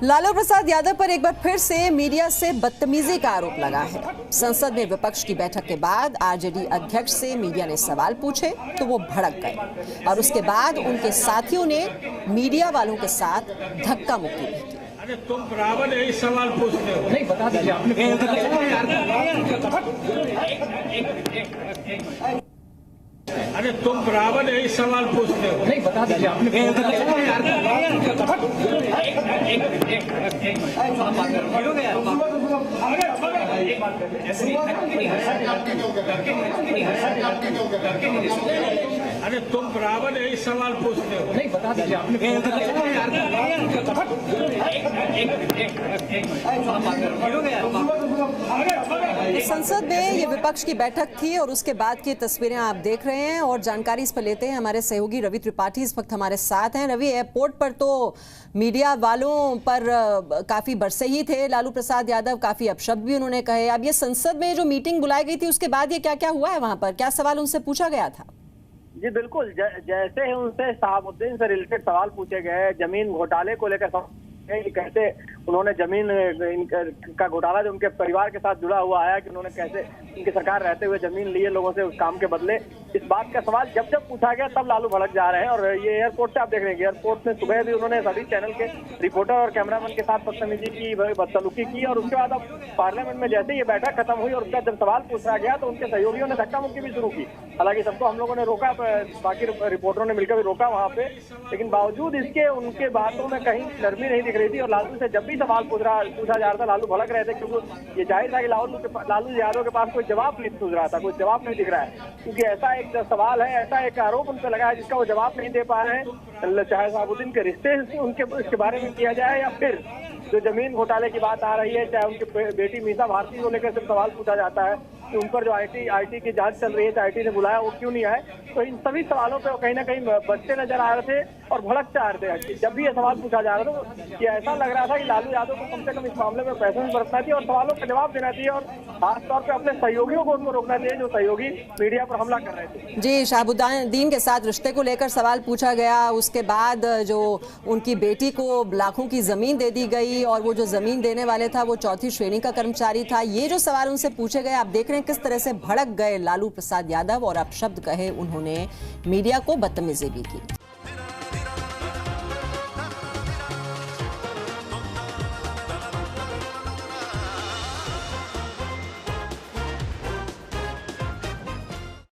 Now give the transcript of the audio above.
लालू प्रसाद यादव पर एक बार फिर से मीडिया से बदतमीजी का आरोप लगा है। संसद में विपक्ष की बैठक के बाद आरजेडी अध्यक्ष से मीडिया ने सवाल पूछे तो वो भड़क गए और उसके बाद उनके साथियों ने मीडिया वालों के साथ धक्का मुक्की भी की। अरे तुम बराबर यही सवाल पूछते हो। नहीं बता दीजिए आपने। अरे तुम बराबर यही सवाल पूछते हो। नहीं बता दीजिए आपने। अरे तुम बराबर यही सवाल पूछते हो। नहीं बता दीजिए आपने। संसद में ये विपक्ष की बैठक थी और उसके बाद की तस्वीरें आप देख रहे हैं और जानकारी इस पर लेते हैं। हमारे सहयोगी रवि त्रिपाठी इस वक्त हमारे साथ हैं। रवि, एयरपोर्ट पर तो मीडिया वालों पर काफी बरसे ही थे लालू प्रसाद यादव, काफी अपशब्द भी उन्होंने कहे। अब ये संसद में जो मीटिंग बुलाई गई थी उसके बाद ये क्या क्या हुआ है, वहां पर क्या सवाल उनसे पूछा गया था? जी बिल्कुल, जैसे ही उनसे शहाबुद्दीन से रिलेटेड सवाल पूछे गए, जमीन घोटाले को लेकर कैसे उन्होंने जमीन का घोटाला जो उनके परिवार के साथ जुड़ा हुआ है कि उन्होंने कैसे उनकी सरकार रहते हुए जमीन लिए लोगों से उस काम के बदले, इस बात का सवाल जब जब पूछा गया तब लालू भड़क जा रहे हैं। और ये एयरपोर्ट से आप देख रहे हैं, एयरपोर्ट में सुबह भी उन्होंने सभी चैनल के रिपोर्टर और कैमरामैन के साथ बदतमीजी की, बदसलूकी की और उसके बाद अब पार्लियामेंट में जैसे ये बैठक खत्म हुई और उसका जब सवाल पूछा गया तो उनके सहयोगियों ने धक्का मुक्की भी शुरू की। हालांकि सबको हम लोगों ने रोका, बाकी रिपोर्टरों ने मिलकर भी रोका वहां पे, लेकिन बावजूद इसके उनके बातों में कहीं नरमी नहीं दिख रही थी। और लालू से जब भी सवाल पूछा जा रहा था लालू भड़क रहे थे, क्योंकि ये जाहिर था कि लालू यादव के पास कोई जवाब नहीं सूझ रहा था, कोई जवाब नहीं दिख रहा है, क्योंकि ऐसा एक सवाल है, ऐसा एक आरोप उन पर लगा है जिसका वो जवाब नहीं दे पा रहे हैं। चाहे शहाबुद्दीन के रिश्ते उनके इसके बारे में किया जाए या फिर जो जमीन घोटाले की बात आ रही है, चाहे उनकी बेटी मीसा भारती को लेकर सिर्फ सवाल पूछा जाता है कि उन पर जो आईटी की जांच चल रही है, आईटी ने बुलाया वो क्यों नहीं आए, तो इन सभी सवालों पे कहीं ना कहीं बचते नजर आ रहे थे और भड़कते आ रहे थे। जब भी ये सवाल पूछा जा रहा था तो ये ऐसा लग रहा था कि लालू यादव को कम से कम इस मामले में पैसेंस बरतना चाहिए और सवालों का जवाब देना चाहिए और खासतौर पर अपने सहयोगियों को उनको रोकना चाहिए जो सहयोगी मीडिया पर हमला कर रहे थे। जी, शहाबुद्दीन के साथ रिश्ते को लेकर सवाल पूछा गया, उसके बाद जो उनकी बेटी को लाखों की जमीन दे दी गई और वो जो जमीन देने वाले था वो चौथी श्रेणी का कर्मचारी था। ये जो सवाल उनसे पूछे गए, आप देख रहे हैं किस तरह से भड़क गए लालू प्रसाद यादव और अपशब्द कहे उन्होंने, मीडिया को बदतमीजी भी की।